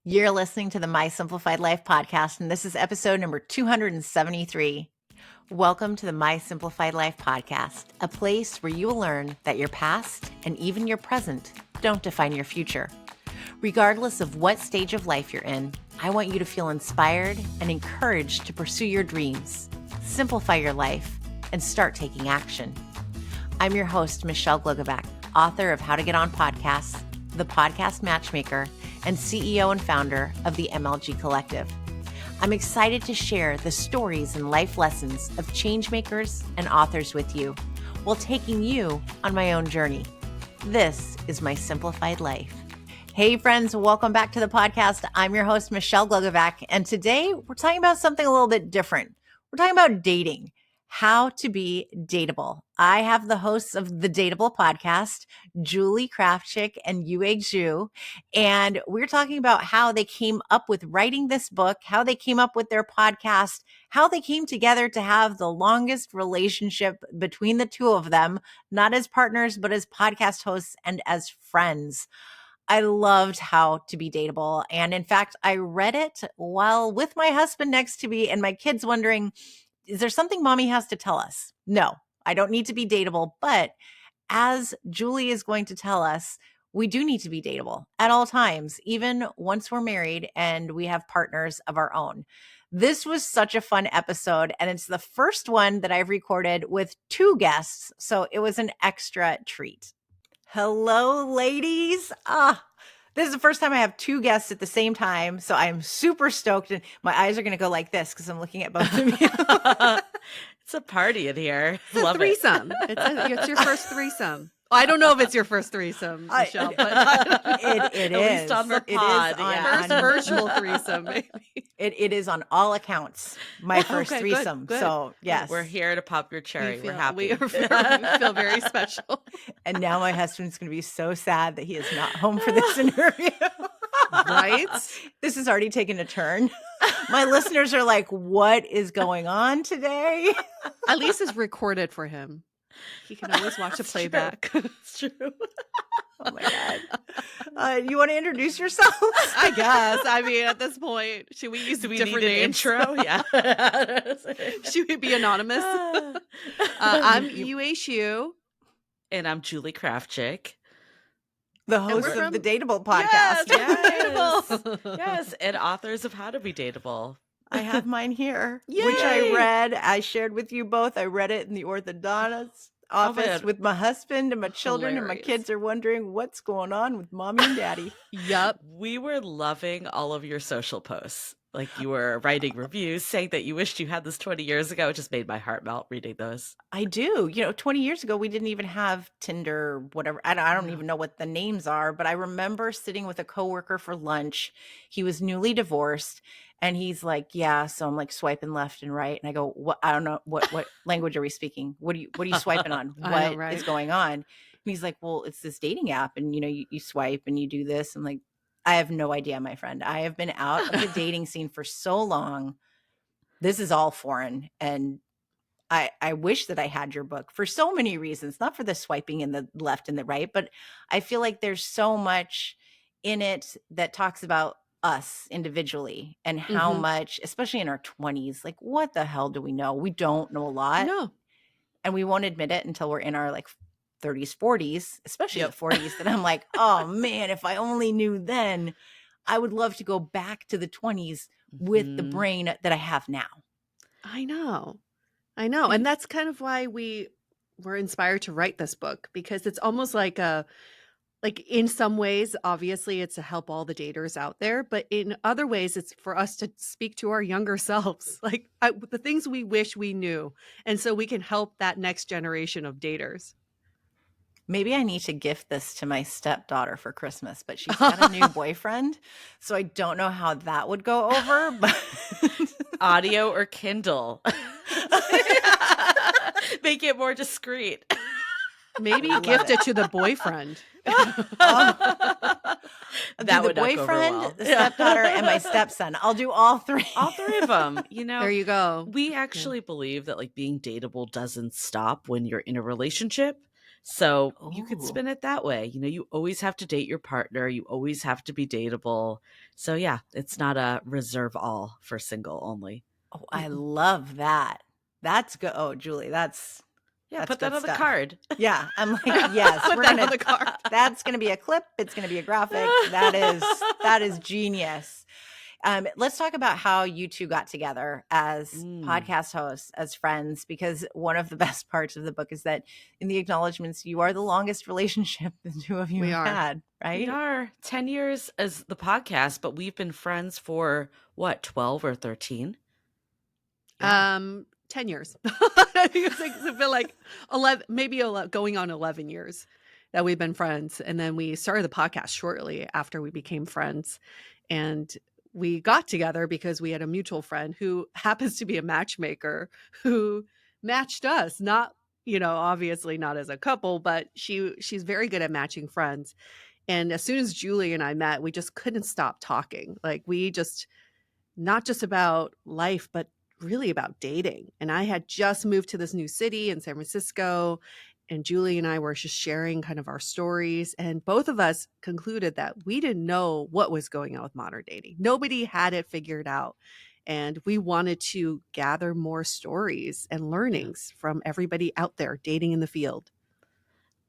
You're listening to the My Simplified Life podcast, and this is episode number 273. Welcome to the My Simplified Life podcast, a place where you will learn that your past and even your present don't define your future. Regardless of what stage of life you're in, I want you to feel inspired and encouraged to pursue your dreams, simplify your life, and start taking action. I'm your host, Michelle Glogovac, author of How to Get On Podcasts, the podcast matchmaker, and CEO and founder of the MLG Collective. I'm excited to share the stories and life lessons of changemakers and authors with you while taking you on my own journey. This is My Simplified Life. Hey friends, welcome back to the podcast. I'm your host, Michelle Glogovac, and today we're talking about something a little bit different. We're talking about dating. How to be dateable. I have the hosts of the Dateable Podcast, Julie Krafchick Yue Xu, and we're talking about how they came up with writing this book, how they came up with their podcast, how they came together to have the longest relationship between the two of them, not as partners, but as podcast hosts and as friends. I loved How to Be Dateable. And in fact, I read it while with my husband next to me and my kids wondering, is there something mommy has to tell us? No, I don't need to be dateable. But as Julie is going to tell us, we do need to be dateable at all times, even once we're married and we have partners of our own. This was such a fun episode, and it's the first one that I've recorded with two guests, so it was an extra treat. Hello, ladies. This is the first time I have two guests at the same time, so I'm super stoked, and my eyes are going to go like this because I'm looking at both of you. It's a party in here. It's a threesome. It's your first threesome. I don't know if it's your first threesome, Michelle, but it is. At least on the pod. First virtual threesome, maybe. It is on all accounts my first threesome. Good. So yes, we're here to pop your cherry. We're happy. We feel very special. And now my husband's going to be so sad that he is not home for this interview. Right? This has already taken a turn. My listeners are like, what is going on today? At least it's recorded for him. He can always watch a playback. It's true. Oh my God. You want to introduce yourselves? I guess. I mean, at this point, should we use different need an names? intro? Yeah. Should we be anonymous? I'm Yue Xu. And I'm Julie Krafchick. The host of the Dateable Podcast. Yes. And authors of How to Be Dateable. I have mine here, Yay! which I read. I shared with you both. I read it in the orthodontist office with my husband and my children, and my kids are wondering what's going on with mommy and daddy. Yep. We were loving all of your social posts. Like you were writing reviews saying that you wished you had this 20 years ago. It just made my heart melt reading those. I do. 20 years ago, we didn't even have Tinder, whatever. I don't even know what the names are, but I remember sitting with a coworker for lunch. He was newly divorced. And he's like, yeah, so I'm like swiping left and right. And I go, what? I don't know. What language are we speaking? What are you swiping on? What is going on? And he's like, well, it's this dating app. And, you swipe and you do this. I'm like, I have no idea, my friend. I have been out of the dating scene for so long. This is all foreign. And I wish that I had your book for so many reasons, not for the swiping in the left and the right, but I feel like there's so much in it that talks about us individually and how much, especially in our 20s, like what the hell do we know? We don't know a lot. No. And we won't admit it until we're in our like 30s, 40s, especially the 40s. That I'm like, oh man, if I only knew then, I would love to go back to the 20s with the brain that I have now. I know. And that's kind of why we were inspired to write this book, because it's almost like in some ways, obviously, it's to help all the daters out there. But in other ways, it's for us to speak to our younger selves, like the things we wish we knew. And so we can help that next generation of daters. Maybe I need to gift this to my stepdaughter for Christmas, but she's got a new boyfriend. So I don't know how that would go over. But audio or Kindle. Make it more discreet. Maybe gift it to the boyfriend. That would the not go over boyfriend, well. the stepdaughter, and my stepson. I'll do all three. All three of them. There you go. We actually believe that like being dateable doesn't stop when you're in a relationship. So you could Oh, spin it that way. You always have to date your partner. You always have to be dateable. So yeah, it's not a reserve all for single only. oh, I love that. That's good. Oh, Julie, Yeah, that's put that good on the stuff. card. Yeah, I'm like, yes, Put we're that gonna. on the card. That's gonna be a clip. It's gonna be a graphic. That is genius. Let's talk about how you two got together as Mm. podcast hosts, as friends, because one of the best parts of the book is that in the acknowledgments, you are the longest relationship the two of you We have are. had, We right? are 10 years as the podcast, but we've been friends for what, 12 or 13? Yeah. 10 years. I think it's been like 11, maybe 11, going on 11 years that we've been friends. And then we started the podcast shortly after we became friends. And we got together because we had a mutual friend who happens to be a matchmaker who matched us, not, obviously not as a couple, but she's very good at matching friends. And as soon as Julie and I met, we just couldn't stop talking. Like we just not just about life, but really about dating. And I had just moved to this new city in San Francisco, and Julie and I were just sharing kind of our stories. And both of us concluded that we didn't know what was going on with modern dating. Nobody had it figured out. And we wanted to gather more stories and Yeah. learnings from everybody out there dating in the field.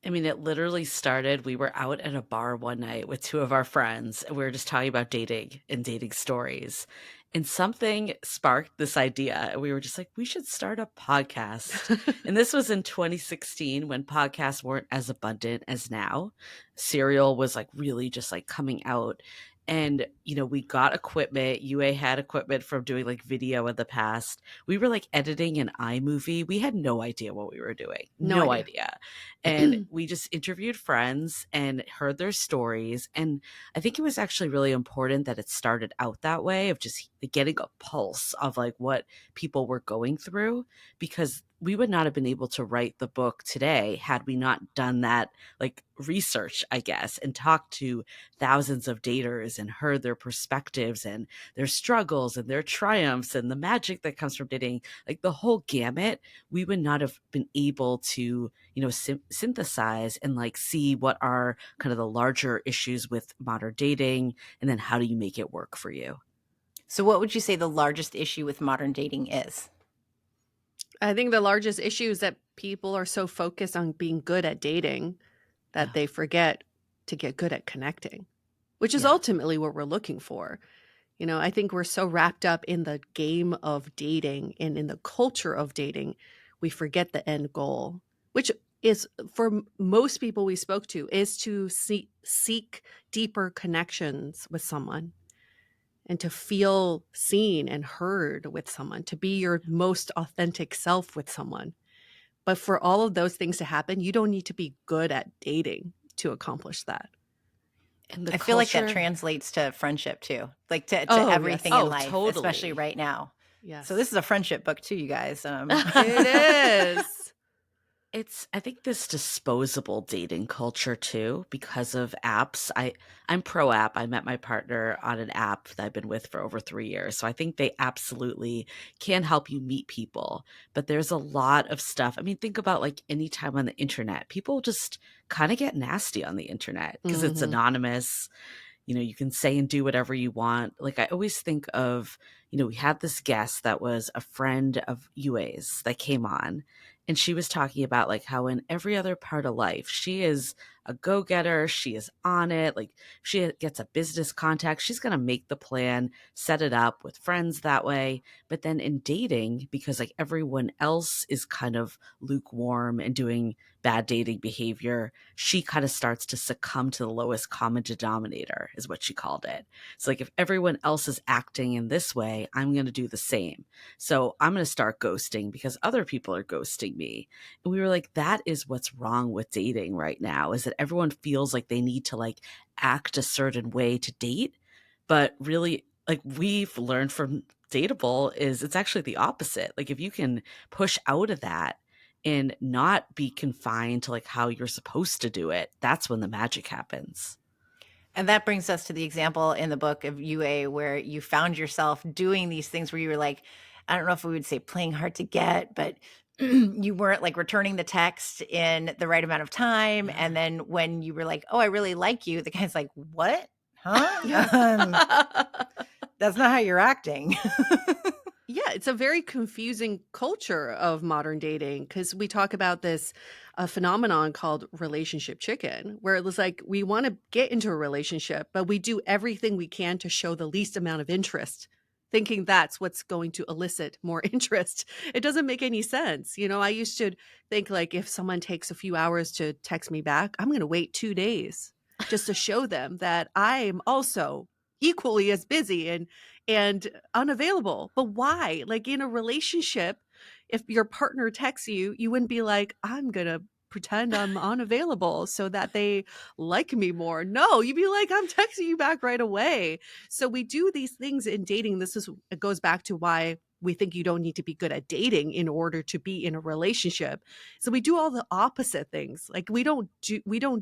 I mean, it literally started. We were out at a bar one night with two of our friends, and we were just talking about dating and dating stories. And something sparked this idea. And we were just like, we should start a podcast. And this was in 2016 when podcasts weren't as abundant as now. Serial was like really just like coming out. And, we got equipment. UA had equipment from doing like video in the past. We were like editing an iMovie. We had no idea what we were doing. No No idea. idea. And we just interviewed friends and heard their stories. And I think it was actually really important that it started out that way of just getting a pulse of like what people were going through, because we would not have been able to write the book today had we not done that like research, I guess, and talked to thousands of daters and heard their perspectives and their struggles and their triumphs and the magic that comes from dating, like the whole gamut. We would not have been able to synthesize and like see what are kind of the larger issues with modern dating, and then how do you make it work for you. So, what would you say the largest issue with modern dating is? I think the largest issue is that people are so focused on being good at dating that Yeah. they forget to get good at connecting, which is Yeah. ultimately what we're looking for. I think we're so wrapped up in the game of dating and in the culture of dating, we forget the end goal, which is for most people we spoke to, is to seek deeper connections with someone and to feel seen and heard with someone, to be your most authentic self with someone. But for all of those things to happen, you don't need to be good at dating to accomplish that. And the I feel like that culture. translates to friendship too, like to Oh, yes. everything in Oh, life, especially totally. right now. Yes. So this is a friendship book too, you guys. It is. I think this disposable dating culture too, because of apps. I'm pro app. I met my partner on an app that I've been with for over 3 years. So I think they absolutely can help you meet people. But there's a lot of stuff. I mean, think about like any time on the internet, people just kind of get nasty on the internet because it's Mhm. anonymous. You can say and do whatever you want. Like I always think of, we had this guest that was a friend of UA's that came on, and she was talking about like how in every other part of life, she is a go-getter. She is on it. Like she gets a business contact. She's going to make the plan, set it up with friends that way. But then in dating, because like everyone else is kind of lukewarm and doing bad dating behavior, she kind of starts to succumb to the lowest common denominator, is what she called it. So like if everyone else is acting in this way, I'm going to do the same. So I'm going to start ghosting because other people are ghosting me. And we were like, that is what's wrong with dating right now, is that everyone feels like they need to like act a certain way to date. But really, like we've learned from Dateable, is it's actually the opposite. Like if you can push out of that and not be confined to like how you're supposed to do it, that's when the magic happens. And that brings us to the example in the book of UA where you found yourself doing these things where you were like, I don't know if we would say playing hard to get, but you weren't like returning the text in the right amount of time. Yeah. And then when you were like, oh, I really like you, the guy's like, what? Huh? That's not how you're acting. Yeah, it's a very confusing culture of modern dating because we talk about this phenomenon called relationship chicken, where it was like we want to get into a relationship, but we do everything we can to show the least amount of interest, thinking that's what's going to elicit more interest. It doesn't make any sense. I used to think like if someone takes a few hours to text me back, I'm going to wait 2 days just to show them that I'm also equally as busy and unavailable. But why? Like in a relationship, if your partner texts you, you wouldn't be like, I'm going to pretend I'm unavailable so that they like me more. No, you'd be like, I'm texting you back right away. So we do these things in dating. It goes back to why we think you don't need to be good at dating in order to be in a relationship. So we do all the opposite things. Like we don't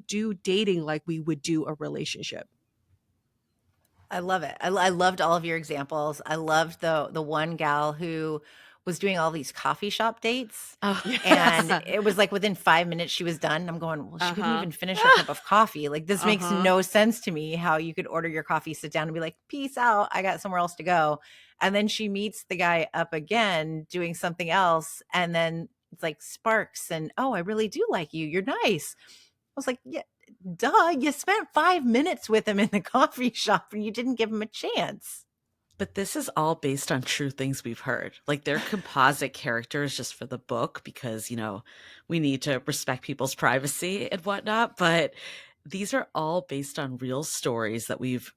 do dating like we would do a relationship. I love it. I loved all of your examples. I loved the one gal who was doing all these coffee shop dates. Oh, And Yes. it was like within 5 minutes she was done. I'm going, well, she couldn't Uh-huh. even finish her cup of coffee. Like this makes Uh-huh. no sense to me how you could order your coffee, sit down and be like, peace out. I got somewhere else to go. And then she meets the guy up again doing something else. And then it's like sparks and, oh, I really do like you. You're nice. I was like, yeah, duh. You spent 5 minutes with him in the coffee shop and you didn't give him a chance. But this is all based on true things we've heard. Like they're composite characters just for the book because, we need to respect people's privacy and whatnot. But these are all based on real stories that we've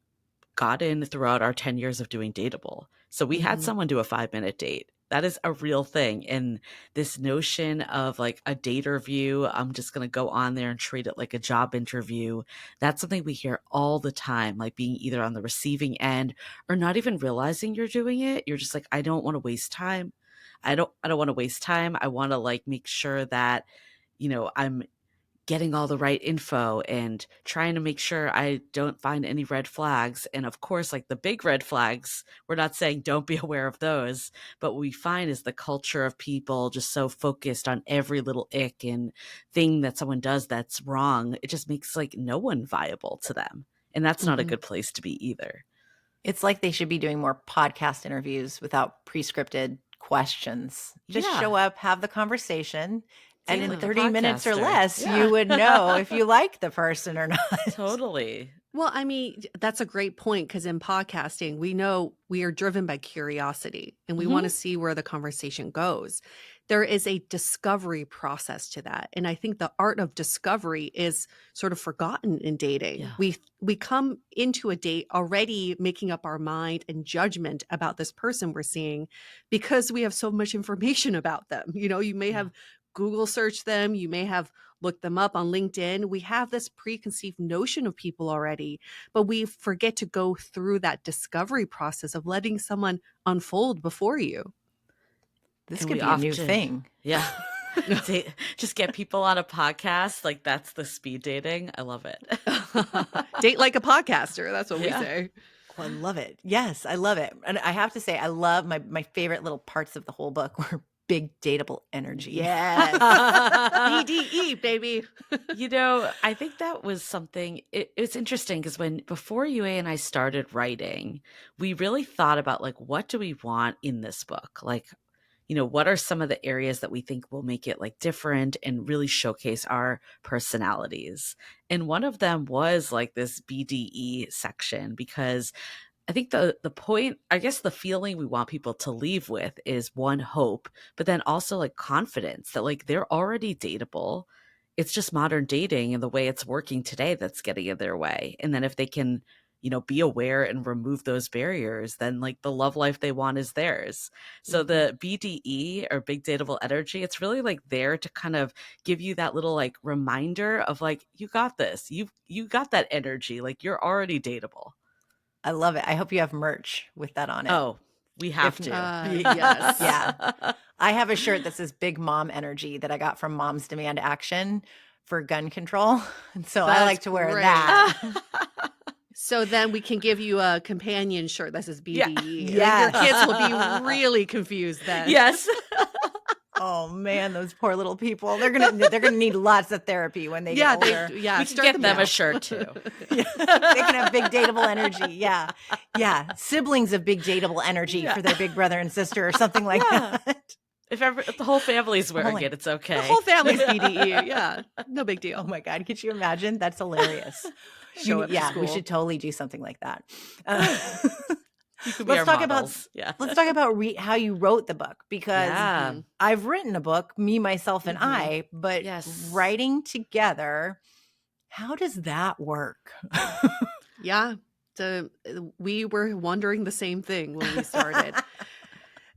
gotten throughout our 10 years of doing Dateable. So we had Mhm. someone do a 5-minute date. That is a real thing. And this notion of like a daterview, I'm just going to go on there and treat it like a job interview. That's something we hear all the time, like being either on the receiving end or not even realizing you're doing it. You're just like, I don't want to waste time. I don't want to waste time. I want to like make sure that, I'm getting all the right info and trying to make sure I don't find any red flags. And of course, like the big red flags, we're not saying don't be aware of those, but what we find is the culture of people just so focused on every little ick and thing that someone does that's wrong. It just makes like no one viable to them. And that's not a Mhm. good place to be either. It's like they should be doing more podcast interviews without pre-scripted questions. Just Yeah. show up, have the conversation, and Date in like a 30 minutes or podcaster. less, Yeah. you would know if you like the person or not. Totally. Well, I mean, that's a great point because in podcasting, we know we are driven by curiosity and we want to see where the conversation goes. There is a discovery process to that. And I think the art of discovery is sort of forgotten in dating. Yeah. We come into a date already making up our mind and judgment about this person we're seeing because we have so much information about them. You may have Google searched them, you may have look them up on LinkedIn. We have this preconceived notion of people already, but we forget to go through that discovery process of letting someone unfold before you. This And could we be a new often- thing. Yeah. Just get people on a podcast. Like that's the speed dating. I love it. Date like a podcaster. That's what we Yeah. say. Oh, I love it. Yes, I love it. And I have to say, I love my favorite little parts of the whole book were big dateable energy. Yes. BDE, baby. I think that was something, it's interesting because before UA and I started writing, we really thought about like, what do we want in this book? Like, what are some of the areas that we think will make it like different and really showcase our personalities? And one of them was like this BDE section because I think the point, I guess the feeling we want people to leave with is one, hope, but then also like confidence that like they're already dateable. It's just modern dating and the way it's working today that's getting in their way. And then if they can, be aware and remove those barriers, then like the love life they want is theirs. So the BDE or Big Datable Energy, it's really like there to kind of give you that little like reminder of like, you got this, you got that energy, like you're already dateable. I love it. I hope you have merch with that on it. Oh, we have If- to. Yes. Yeah. I have a shirt that says Big Mom Energy that I got from Mom's Demand Action for gun control. And so I That's like to wear great. that. So then we can give you a companion shirt that says BDE. Yeah. Your kids will be really confused then. Yes. Oh man, those poor little people. They're gonna need lots of therapy when they get older. We can start get them them now. a shirt too. Yeah. They can have big dateable energy. Yeah. Yeah. Siblings of big dateable energy Yeah. for their big brother and sister or something like Yeah. that. If the whole family's wearing my- it, it's okay. The whole family's BDE. Yeah, no big deal. Oh my God. Could you imagine? That's hilarious. Show up to Yeah, we school. should totally do something like that. You could be our models. Let's talk about how you wrote the book, because Yeah. I've written a book, me, myself, and I, but Yes. writing together, how does that work? Yeah, we were wondering the same thing when we started.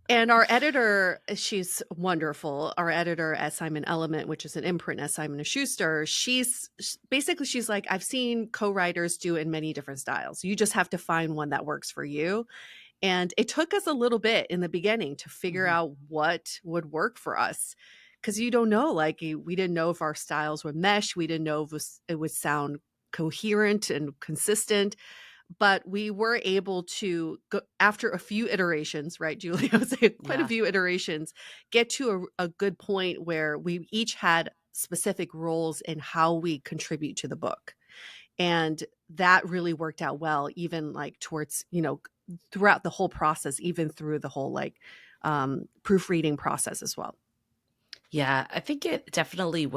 And our editor, she's wonderful. Our editor at Simon Element, which is an imprint at Simon & Schuster, she's like, I've seen co-writers do it in many different styles. You just have to find one that works for you. And it took us a little bit in the beginning to figure out what would work for us. Because you don't know, like we didn't know if our styles would mesh. We didn't know if it would sound coherent and consistent. But we were able to go after a few iterations, right, Julie? I would say quite a few iterations, get to a good point where we each had specific roles in how we contribute to the book. And that really worked out well, even like towards, throughout the whole process, even through the whole proofreading process as well. Yeah, I think it definitely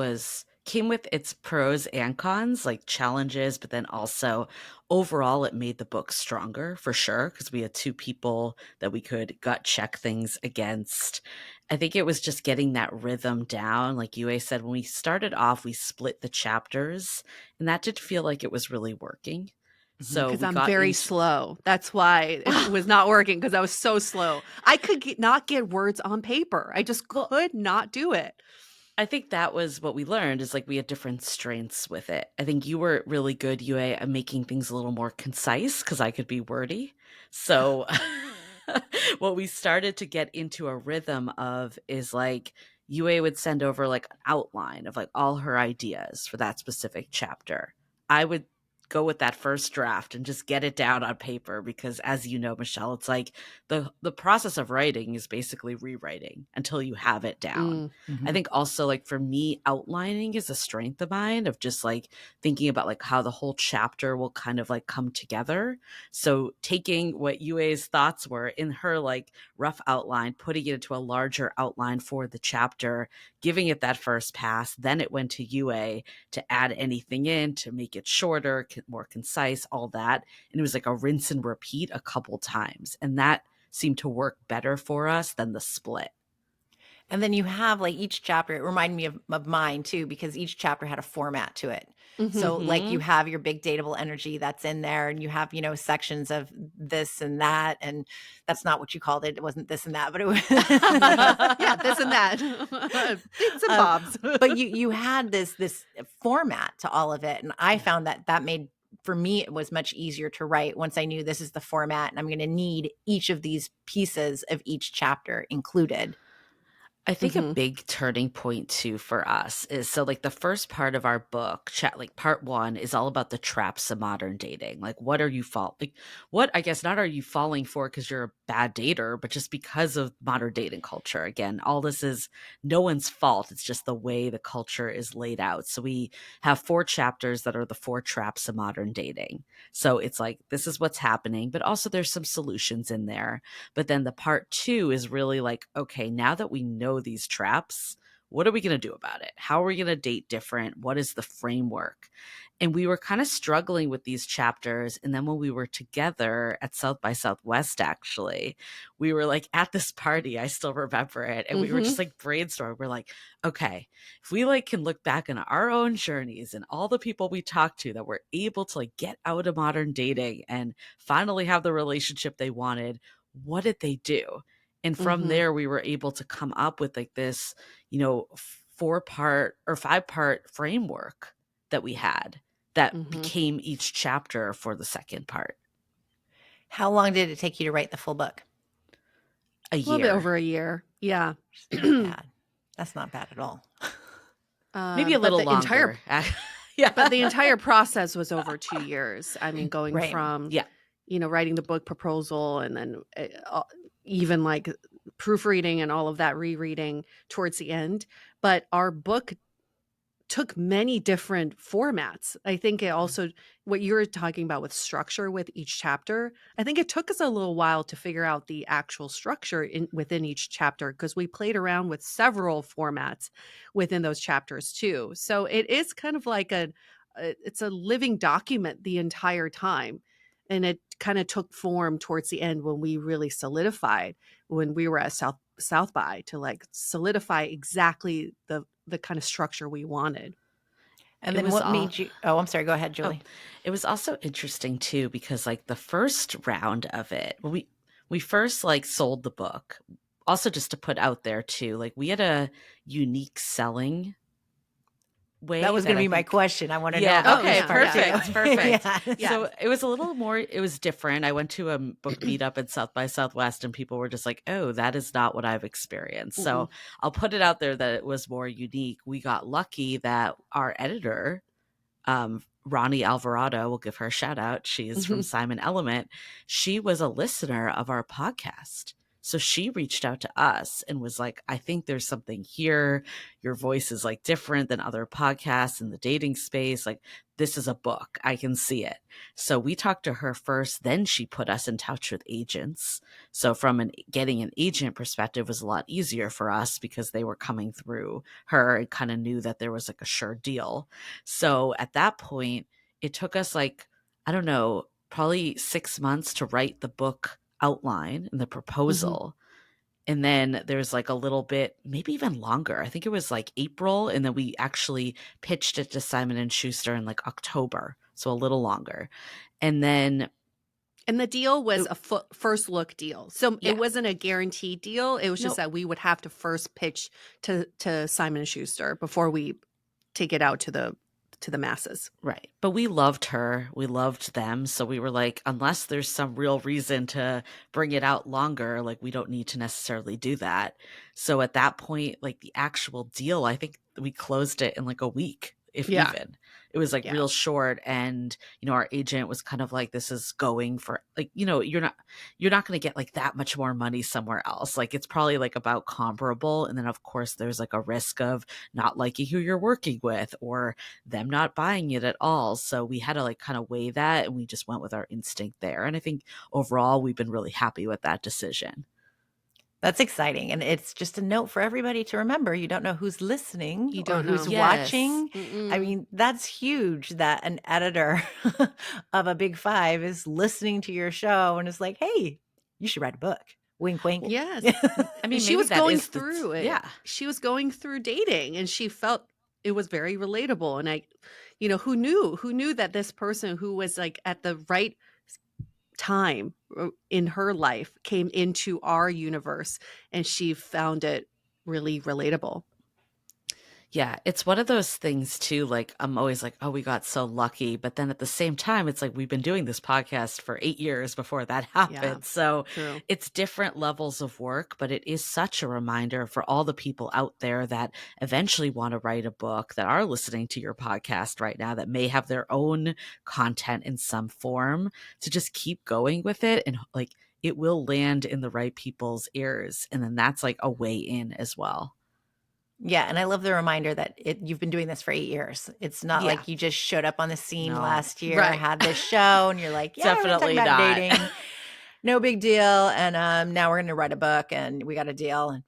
came with its pros and cons, like challenges, but then also overall it made the book stronger for sure, because we had two people that we could gut check things against. I think it was just getting that rhythm down. Like Yue said, when we started off, we split the chapters, and that did feel like it was really working. So because I'm very slow. That's why it was not working, because I was so slow. I could not get words on paper. I just could not do it. I think that was what we learned, is like we had different strengths with it. I think you were really good, Yue, at making things a little more concise, because I could be wordy. So what we started to get into a rhythm of is like Yue would send over like an outline of like all her ideas for that specific chapter. I would go with that first draft and just get it down on paper, because as you know, Michelle, it's like the process of writing is basically rewriting until you have it down. I think also, like for me, outlining is a strength of mine, of just like thinking about like how the whole chapter will kind of like come together. So taking what Yue's thoughts were in her like rough outline, putting it into a larger outline for the chapter, giving it that first pass, then it went to Yue to add anything in to make it shorter, more concise, all that. And it was like a rinse and repeat a couple times. And that seemed to work better for us than the split. And then you have like each chapter, it reminded me of mine too, because each chapter had a format to it. So like you have your big dateable energy that's in there, and you have, sections of this and that. And that's not what you called it. It wasn't this and that, but it was yeah, this and that. Bits and bobs. But you had this format to all of it. And I found that made, for me, it was much easier to write once I knew this is the format and I'm going to need each of these pieces of each chapter included. I think a big turning point too for us is, so like the first part of our book, like part 1 is all about the traps of modern dating. Like what are you I guess not are you falling for because you're a bad dater, but just because of modern dating culture. Again, all this is no one's fault. It's just the way the culture is laid out. So we have 4 chapters that are the 4 traps of modern dating. So it's like, this is what's happening, but also there's some solutions in there. But then the part 2 is really like, okay, now that we know these traps, what are we going to do about it? How are we going to date different? What is the framework? And we were kind of struggling with these chapters. And then when we were together at South by Southwest, actually, we were like at this party, I still remember it. And we were just like brainstorming. We're like, okay, if we like can look back on our own journeys and all the people we talked to that were able to like get out of modern dating and finally have the relationship they wanted, what did they do? And from there, we were able to come up with like this, 4-part or 5-part framework that we had that became each chapter for the second part. How long did it take you to write the full book? A year. little bit over a year. Yeah. Bad. That's not bad at all. Maybe a little longer. Yeah. But the entire process was over 2 years. I mean, going from, yeah, writing the book proposal and then even like proofreading and all of that rereading towards the end. But our book took many different formats. I think it also, what you were talking about with structure with each chapter, I think it took us a little while to figure out the actual structure within each chapter, because we played around with several formats within those chapters too. So it is kind of like it's a living document the entire time. And it kind of took form towards the end when we really solidified, when we were at South by, to like solidify exactly the kind of structure we wanted. And It then was what all- made you? Oh, I'm sorry. Go ahead, Julie. It was also interesting too, because like the first round of it, we first like sold the book. Also, just to put out there too, like we had a unique selling way. That was going to I be my think- question. I want to know. Yeah. about Okay. this part too. Perfect. Yeah. So it was a little more, it was different. I went to a book meetup at South by Southwest and people were just like, oh, that is not what I've experienced. So I'll put it out there that it was more unique. We got lucky that our editor, Ronnie Alvarado, we'll give her a shout out. She's from Simon Element. She was a listener of our podcast. So she reached out to us and was like, I think there's something here. Your voice is like different than other podcasts in the dating space. Like, this is a book. I can see it. So we talked to her first. Then she put us in touch with agents. So from getting an agent perspective was a lot easier for us because they were coming through her and kind of knew that there was like a sure deal. So at that point, it took us like, I don't know, probably 6 months to write the book outline and the proposal. And then there's like a little bit, maybe even longer. I think it was like April. And then we actually pitched it to Simon and Schuster in like October. So a little longer. And then And the deal was a first look deal. So Yeah. it wasn't a guaranteed deal. It was just No. that we would have to first pitch to Simon and Schuster before we take it out to the masses. Right. But we loved her. We loved them. So we were like, unless there's some real reason to bring it out longer, like we don't need to necessarily do that. So at that point, like the actual deal, I think we closed it in like a week, if even. It was like real short. And, you know, our agent was kind of like, this is going for like, you know, you're not going to get like that much more money somewhere else. Like it's probably like about comparable. And then of course there's like a risk of not liking who you're working with or them not buying it at all. So we had to like kind of weigh that and we just went with our instinct there. And I think overall we've been really happy with that decision. That's exciting. And it's just a note for everybody to remember. You don't know who's listening. You don't or who's know. Yes. watching. I mean, that's huge that an editor of a Big Five is listening to your show and is like, hey, you should write a book. Wink, wink. Yes. I mean, she maybe was that going is the- through it. Yeah. She was going through dating and she felt it was very relatable. And I, you know, who knew that this person who was like at the right time in her life came into our universe and she found it really relatable. Yeah, it's one of those things too. Like I'm always like, oh, we got so lucky. But then at the same time, it's like we've been doing this podcast for 8 years before that happened. Yeah, so true. it's different levels of work, but it is such a reminder for all the people out there that eventually want to write a book, that are listening to your podcast right now, that may have their own content in some form, to just keep going with it. And like it will land in the right people's ears. And then that's like a way in as well. Yeah, and I love the reminder that you've been doing this for 8 years. It's not Yeah. like you just showed up on the scene No. last year, Right. had this show, and you're like, yeah, Definitely we're gonna talk about not. dating. No big deal. And now we're going to write a book, and we got a deal. And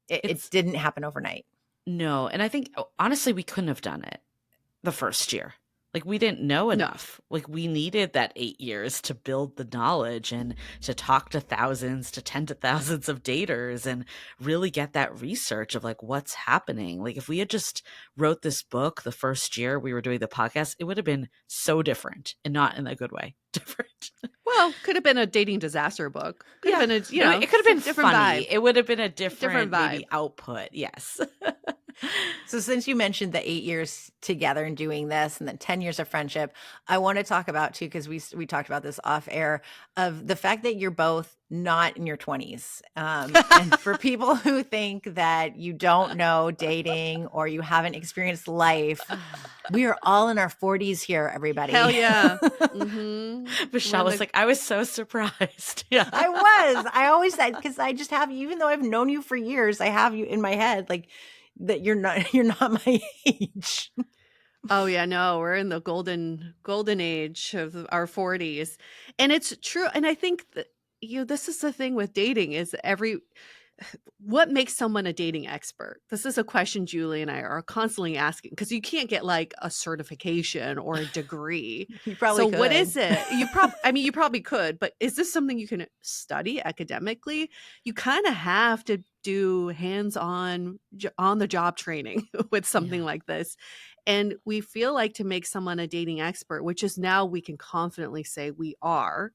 it didn't happen overnight. No. And I think, honestly, we couldn't have done it the first year. Like we didn't know enough. Like we needed that 8 years to build the knowledge and to talk to thousands to tens of thousands of daters and really get that research of like what's happening. Like if we had just wrote this book the first year we were doing the podcast, it would have been so different, and not in a good way. Different. Well, could have been a dating disaster book. Could have been a, it could have been different funny. vibe. It would have been a different vibe. maybe output. Yes. So since you mentioned the 8 years together and doing this and then 10 years of friendship, I want to talk about too, because we talked about this off air, of the fact that you're both not in your 20s. And for people who think that you don't know dating or you haven't experienced life, we are all in our 40s here, everybody. Hell yeah. Mm-hmm. Michelle was like, I was so surprised. Yeah. I always said, because I just have you, even though I've known you for years, I have you in my head, like that you're not my age. Oh yeah, no, we're in the golden age of our 40s. And it's true. And I think that this is the thing with dating is what makes someone a dating expert? This is a question Julie and I are constantly asking because you can't get like a certification or a degree. You probably could. What is it? You probably could, but is this something you can study academically? You kind of have to do hands-on on the job training with something like this. And we feel like to make someone a dating expert, which is now we can confidently say we are,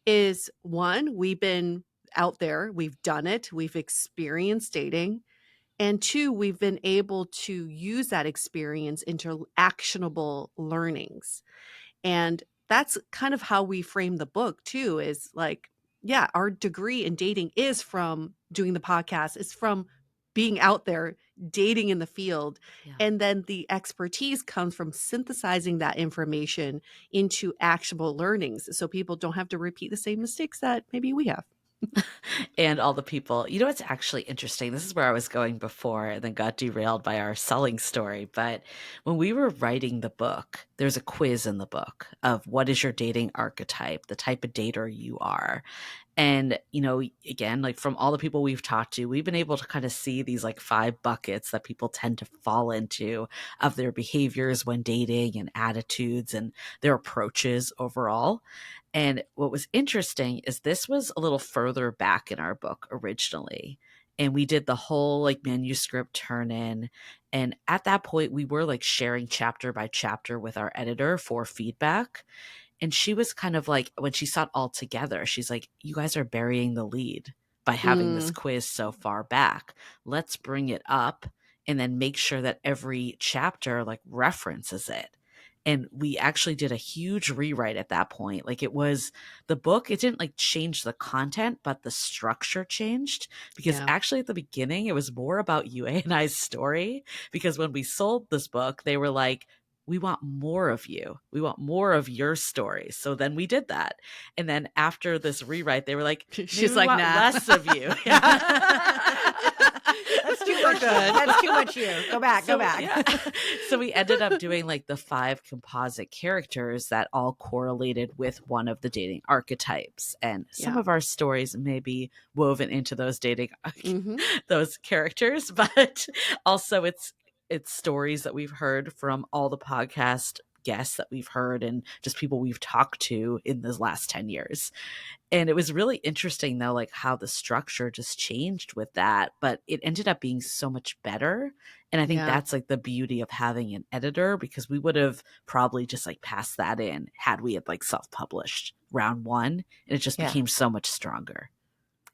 is one, we've been out there, we've done it, we've experienced dating. And two, we've been able to use that experience into actionable learnings. And that's kind of how we frame the book too, is like, yeah, our degree in dating is from doing the podcast, it's from being out there dating in the field. Yeah. And then the expertise comes from synthesizing that information into actionable learnings so people don't have to repeat the same mistakes that maybe we have. And all the people, what's actually interesting, this is where I was going before and then got derailed by our selling story. But when we were writing the book, there's a quiz in the book of what is your dating archetype, the type of dater you are. And, again, like from all the people we've talked to, we've been able to kind of see these like 5 buckets that people tend to fall into of their behaviors when dating and attitudes and their approaches overall. And what was interesting is this was a little further back in our book originally. And we did the whole like manuscript turn in. And at that point, we were like sharing chapter by chapter with our editor for feedback. And she was kind of like, when she saw it all together, she's like, you guys are burying the lead by having this quiz so far back. Let's bring it up and then make sure that every chapter like references it. And we actually did a huge rewrite at that point. Like it was the book, it didn't like change the content, but the structure changed because actually at the beginning, it was more about Yue and I's story. Because when we sold this book, they were like, we want more of you. We want more of your story. So then we did that. And then after this rewrite, they were like, she's like, nah. Less of you. That's too much. That's too much you. Go back. Yeah. So we ended up doing like the 5 composite characters that all correlated with one of the dating archetypes. And some of our stories may be woven into those dating, those characters, but also it's stories that we've heard from all the podcast guests that we've heard and just people we've talked to in the last 10 years. And it was really interesting though, like how the structure just changed with that, but it ended up being so much better. And I think that's like the beauty of having an editor, because we would have probably just like passed that in had we had like self-published round 1, and it just became so much stronger.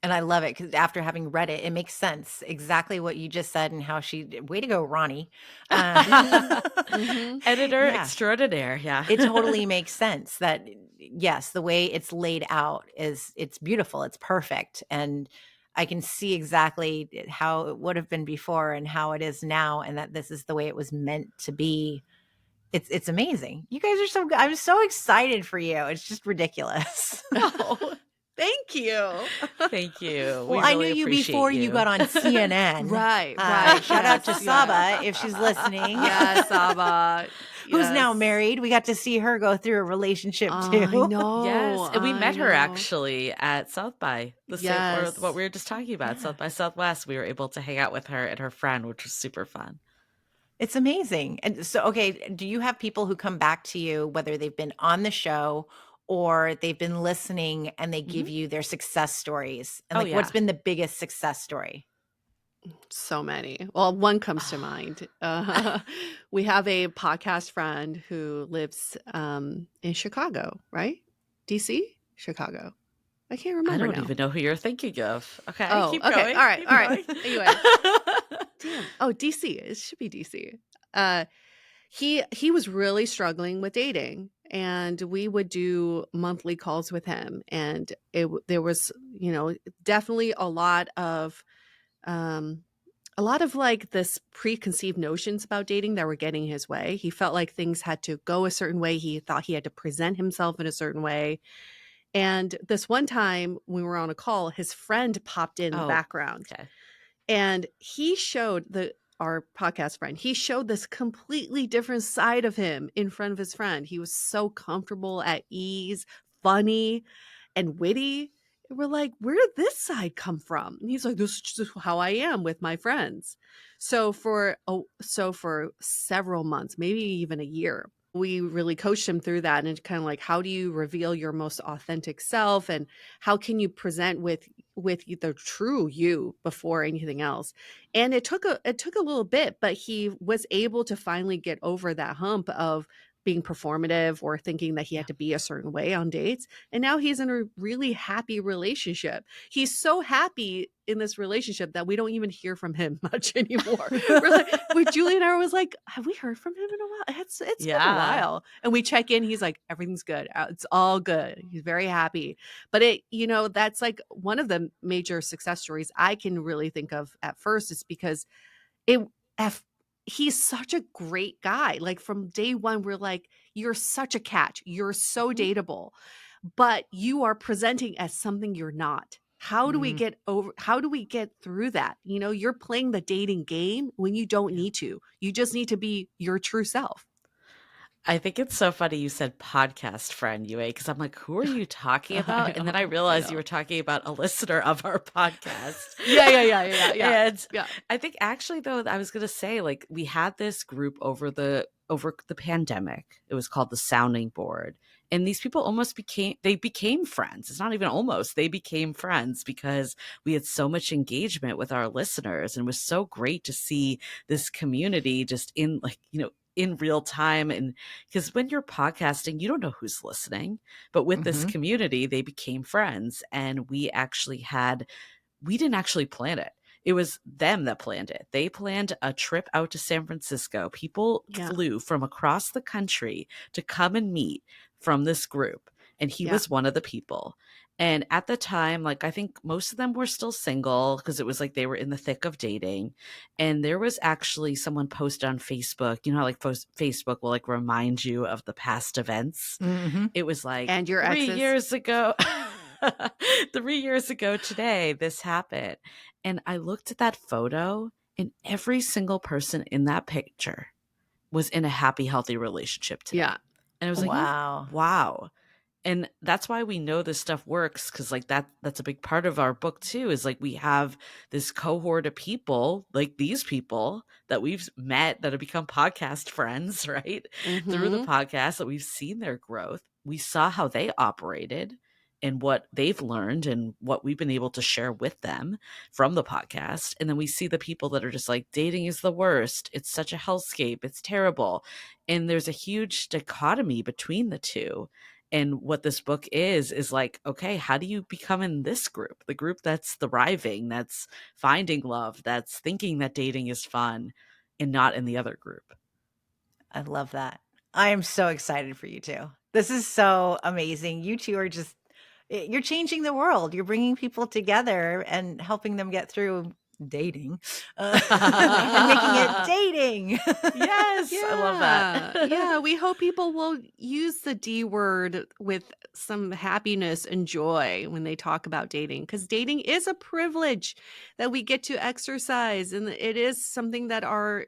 And I love it because after having read it, it makes sense exactly what you just said and how way to go, Ronnie. Editor extraordinaire. Yeah. It totally makes sense that, yes, the way it's laid out it's beautiful. It's perfect. And I can see exactly how it would have been before and how it is now. And that this is the way it was meant to be. It's amazing. You guys are so good. I'm so excited for you. It's just ridiculous. Oh. Thank you. Thank you. Well, I knew you before you got on CNN. Right. Shout out to Saba if she's listening. Yeah, Saba. Who's now married. We got to see her go through a relationship too. I know. Yes. And we met her actually at South by same, or what we were just talking about, South by Southwest. We were able to hang out with her and her friend, which was super fun. It's amazing. And so, okay, do you have people who come back to you, whether they've been on the show or they've been listening and they give you their success stories? And what's been the biggest success story? So many. Well, one comes to mind. We have a podcast friend who lives in Chicago, right? DC? Chicago. I can't remember. I don't even know who you're thinking of. Okay. Oh, keep okay. going. All right. Keep going. Anyway. Damn. Oh, DC. It should be DC. He was really struggling with dating, and we would do monthly calls with him, and there was, definitely a lot of like this preconceived notions about dating that were getting his way. He felt like things had to go a certain way. He thought he had to present himself in a certain way. And this one time when we were on a call, his friend popped in the Oh, background, okay. and he showed our podcast friend, he showed this completely different side of him in front of his friend. He was so comfortable, at ease, funny, and witty. And we're like, where did this side come from? And he's like, this is just how I am with my friends. So for several months, maybe even a year, we really coached him through that, and kind of like, how do you reveal your most authentic self, and how can you present with the true you before anything else? And it took a little bit, but he was able to finally get over that hump of being performative or thinking that he had to be a certain way on dates. And now he's in a really happy relationship. He's so happy in this relationship that we don't even hear from him much anymore. We're like, Julie and I was like, have we heard from him in a while? It's been a while. And we check in. He's like, everything's good. It's all good. He's very happy. But that's like one of the major success stories I can really think of at first, is because he's such a great guy. Like from day one, we're like, you're such a catch. You're so dateable, but you are presenting as something you're not. How do we get through that? You're playing the dating game when you don't need to. You just need to be your true self. I think it's so funny you said podcast friend, Yue, because I'm like, who are you talking about? And then I realized you were talking about a listener of our podcast. Yeah. And I think actually, though, I was going to say, like, we had this group over the pandemic. It was called the Sounding Board. And these people became friends. It's not even almost, they became friends because we had so much engagement with our listeners, and it was so great to see this community just in in real time. And because when you're podcasting, you don't know who's listening, but with this community, they became friends. And we didn't actually plan it. It was them that planned it. They planned a trip out to San Francisco. People flew from across the country to come and meet from this group. And he was one of the people. And at the time, like, I think most of them were still single, because it was like they were in the thick of dating. And there was actually someone posted on Facebook, you know how like Facebook will like remind you of the past events. It was like, and your 3 exes. years ago. 3 years ago today, this happened. And I looked at that photo, and every single person in that picture was in a happy, healthy relationship today. Yeah. And I was like, wow. And that's why we know this stuff works, because like that's a big part of our book too, is like we have this cohort of people, like these people that we've met that have become podcast friends, right? Through the podcast, that we've seen their growth. We saw how they operated and what they've learned and what we've been able to share with them from the podcast. And then we see the people that are just like, dating is the worst. It's such a hellscape. It's terrible. And there's a huge dichotomy between the two. And what this book is like, okay, how do you become in this group? The group that's thriving, that's finding love, that's thinking that dating is fun, and not in the other group. I love that. I am so excited for you two. This is so amazing. You two are just, you're changing the world. You're bringing people together and helping them get through dating and making it dating. Yes, I love that. Yeah, we hope people will use the D word with some happiness and joy when they talk about dating, because dating is a privilege that we get to exercise, and it is something that our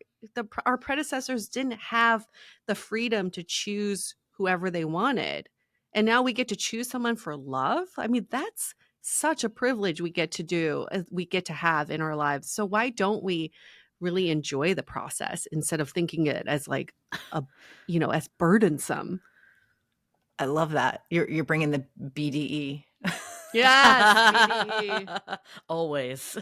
predecessors didn't have the freedom to choose whoever they wanted, and now we get to choose someone for love. I mean, that's such a privilege we get to have in our lives. So why don't we really enjoy the process instead of thinking it as like as burdensome? I love that. You're bringing the BDE. Yes, BDE. Always.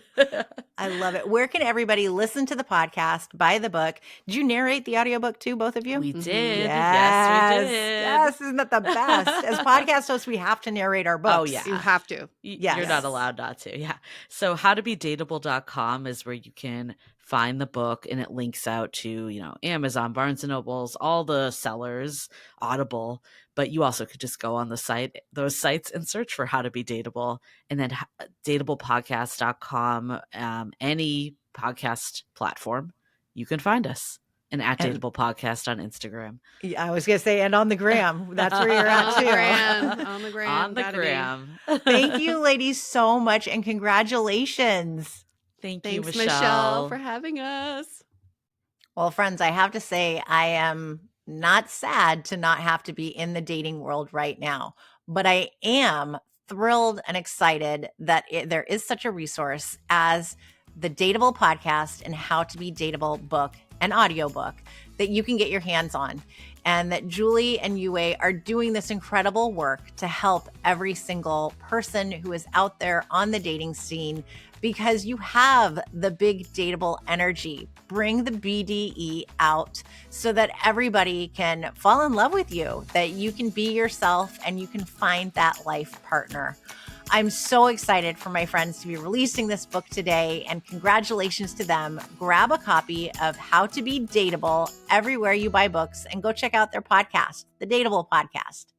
I love it. Where can everybody listen to the podcast, buy the book? Did you narrate the audiobook too, both of you? We did. Yes, we did. Yes, isn't that the best? As podcast hosts, we have to narrate our books. Oh, yeah. You have to. You're not allowed not to. Yeah. So howtobedateable.com is where you can find the book, and it links out to, Amazon, Barnes and Nobles, all the sellers, Audible. But you also could just go on those sites and search for How to Be Dateable, and then datablepodcast.com, any podcast platform, you can find us. And at Dateable Podcast on Instagram. Yeah, I was going to say, and on the gram. That's where you're at too. On the gram. On the gram. Thank you, ladies, so much, and congratulations. Thanks, Michelle. Michelle, for having us. Well, friends, I have to say, I am not sad to not have to be in the dating world right now, but I am thrilled and excited that there is such a resource as the Dateable Podcast and How to Be Dateable book, an audiobook that you can get your hands on, and that Julie and Yue are doing this incredible work to help every single person who is out there on the dating scene, because you have the big dateable energy. Bring the BDE out so that everybody can fall in love with you, that you can be yourself and you can find that life partner. I'm so excited for my friends to be releasing this book today, and congratulations to them. Grab a copy of How to Be Dateable everywhere you buy books and go check out their podcast, the Dateable Podcast.